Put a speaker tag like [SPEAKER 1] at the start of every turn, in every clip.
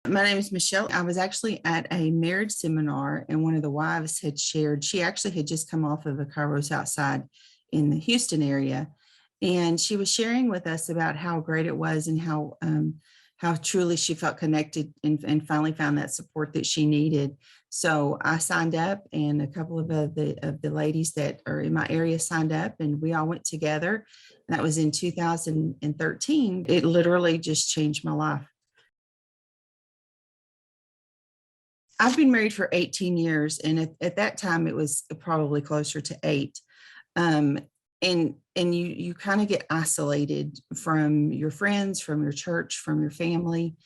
[SPEAKER 1] My name is Michelle. I was actually at a marriage seminar, and one of the wives had shared, she actually had just come off of a Kairos Outside in the Houston area. And she was sharing with us about how great it was and how truly she felt connected and finally found that support that she needed. So I signed up, and a couple of the ladies that are in my area signed up, and we all went together. That was in 2013. It literally just changed my life. I've been married for 18 years, and at that time it was probably closer to 8. Um, and you kind of get isolated from your friends, from your church, from your family.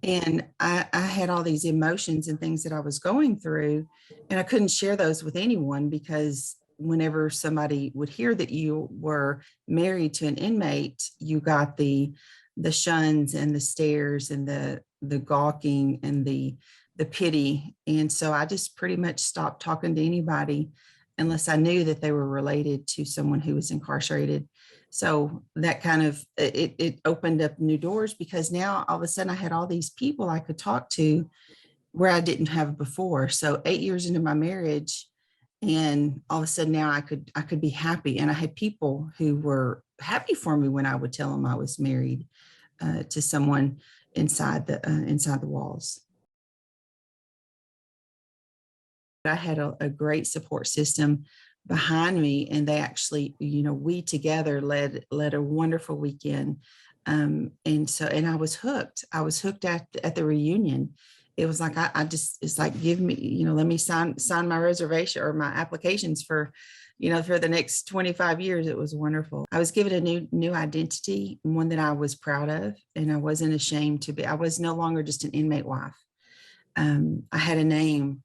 [SPEAKER 1] And I had all these emotions and things that I was going through, and I couldn't share those with anyone because whenever somebody would hear that you were married to an inmate, you got the shuns and the stares and the gawking and the pity. And so I just pretty much stopped talking to anybody unless I knew that they were related to someone who was incarcerated. So that kind of it opened up new doors, because now all of a sudden I had all these people I could talk to where I didn't have before. So 8 years into my marriage, and all of a sudden now I could be happy, and I had people who were happy for me when I would tell them I was married to someone inside the walls. I had a great support system behind me, and they actually, we together led a wonderful weekend. And I was hooked. I was hooked at the reunion. It was like I just, it's like, give me, let me sign my reservation or my applications for the next 25 years. It was wonderful. I was given a new identity, one that I was proud of, and I wasn't ashamed to be. I was no longer just an inmate wife. I had a name.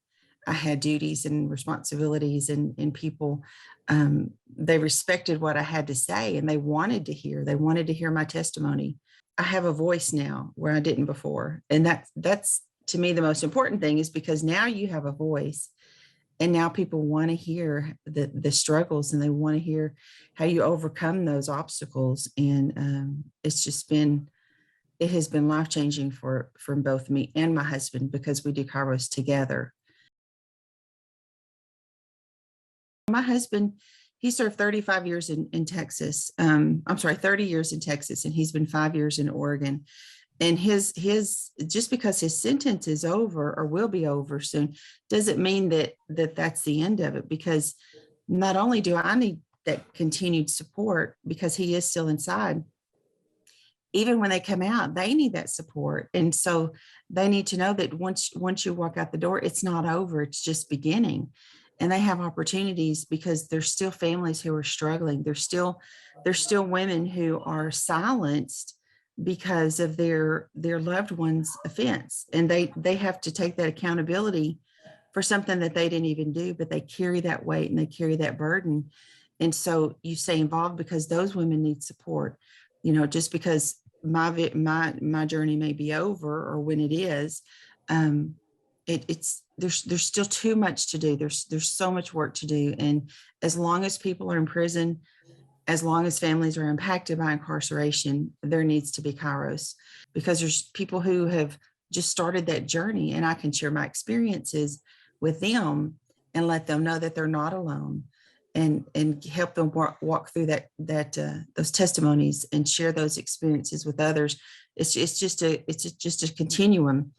[SPEAKER 1] I had duties and responsibilities, and people, they respected what I had to say, and they wanted to hear my testimony. I have a voice now where I didn't before. And that's to me, the most important thing, is because now you have a voice, and now people want to hear the struggles, and they want to hear how you overcome those obstacles. And it has been life-changing for both me and my husband, because we do Kairos together. My husband, he served 35 years in Texas. I'm sorry, 30 years in Texas, and he's been 5 years in Oregon. And his just because his sentence is over or will be over soon doesn't mean that's the end of it, because not only do I need that continued support because he is still inside, even when they come out, they need that support. And so they need to know that once you walk out the door, it's not over, it's just beginning. And they have opportunities, because there's still families who are struggling. There's still women who are silenced because of their loved one's offense. And they have to take that accountability for something that they didn't even do, but they carry that weight and they carry that burden. And so you stay involved because those women need support. Just because my journey may be over, or when it is, there's still too much to do. There's so much work to do. And as long as people are in prison, as long as families are impacted by incarceration, there needs to be Kairos, because there's people who have just started that journey, and I can share my experiences with them and let them know that they're not alone, and help them walk through those testimonies and share those experiences with others. It's just a continuum,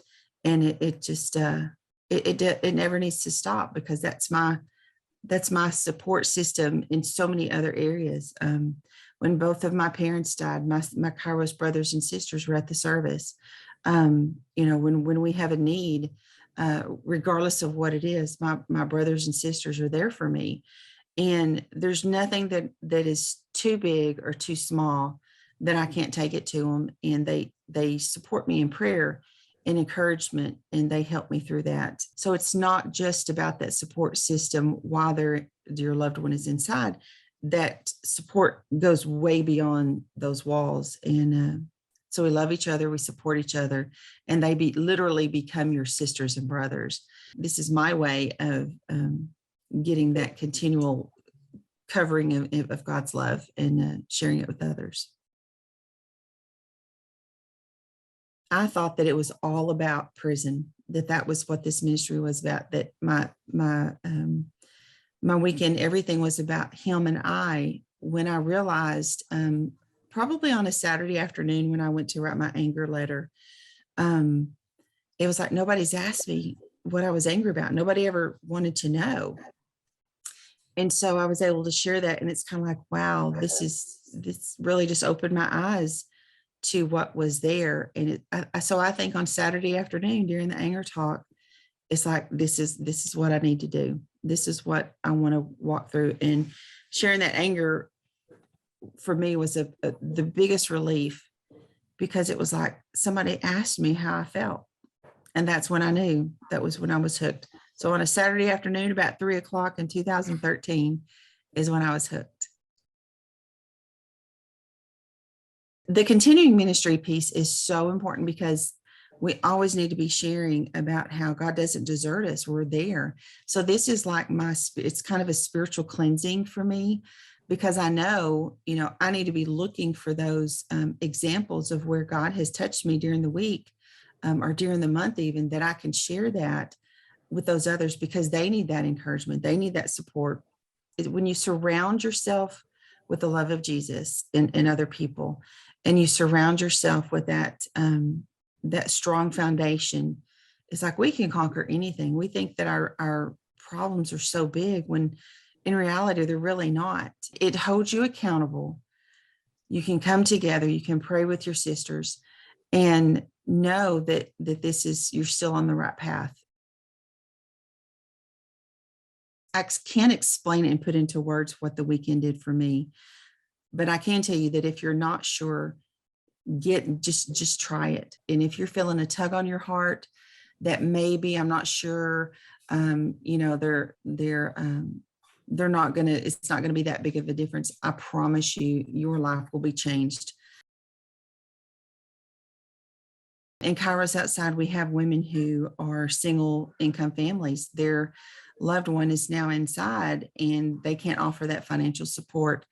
[SPEAKER 1] and it never needs to stop, because that's my support system in so many other areas. When both of my parents died, my Kairos brothers and sisters were at the service. When we have a need, regardless of what it is, my brothers and sisters are there for me. And there's nothing that is too big or too small that I can't take it to them. And they support me in prayer and encouragement, and they help me through that. So it's not just about that support system while your loved one is inside. That support goes way beyond those walls. And so we love each other, we support each other, and they literally become your sisters and brothers. This is my way of getting that continual covering of God's love, and sharing it with others. I thought that it was all about prison, that was what this ministry was about, that my weekend, everything was about him and I. When I realized, probably on a Saturday afternoon when I went to write my anger letter, um, it was like nobody's asked me what I was angry about. Nobody ever wanted to know. And so I was able to share that. And it's kind of like, wow, this really just opened my eyes to what was there. And so I think on Saturday afternoon during the anger talk, it's like, this is what I need to do. This is what I want to walk through. And sharing that anger for me was the biggest relief, because it was like somebody asked me how I felt. And that's when I knew that was when I was hooked. So on a Saturday afternoon, about 3 o'clock in 2013 is when I was hooked. The continuing ministry piece is so important, because we always need to be sharing about how God doesn't desert us. We're there. So this is like it's kind of a spiritual cleansing for me, because I know, I need to be looking for those examples of where God has touched me during the week, or during the month, even, that I can share that with those others, because they need that encouragement. They need that support. When you surround yourself with the love of Jesus and other people, and you surround yourself with that strong foundation, it's like we can conquer anything. We think that our problems are so big, when in reality, they're really not. It holds you accountable. You can come together, you can pray with your sisters, and know that you're still on the right path. I can't explain it and put into words what the weekend did for me, but I can tell you that if you're not sure, just try it. And if you're feeling a tug on your heart that maybe, I'm not sure, they're not gonna, it's not gonna be that big of a difference, I promise you, your life will be changed. In Kairos Outside, we have women who are single income families. Their loved one is now inside and they can't offer that financial support.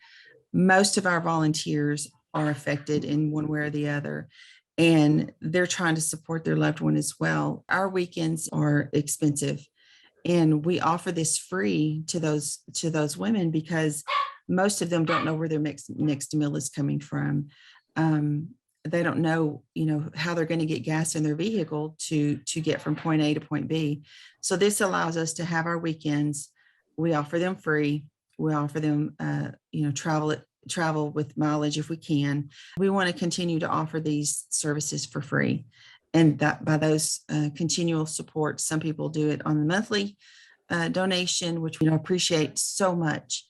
[SPEAKER 1] Most of our volunteers are affected in one way or the other, and they're trying to support their loved one as well. Our weekends are expensive, and we offer this free to those women, because most of them don't know where their next meal is coming from. They don't know, how they're going to get gas in their vehicle to get from point A to point B. So this allows us to have our weekends. We offer them free. We offer them, travel with mileage if we can. We want to continue to offer these services for free. And that by those continual support, some people do it on the monthly donation, which we appreciate so much.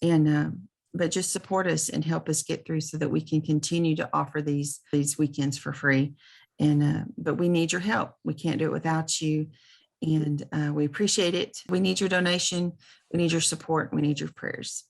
[SPEAKER 1] And but just support us and help us get through, so that we can continue to offer these weekends for free. And but we need your help. We can't do it without you. And we appreciate it. We need your donation. We need your support. We need your prayers.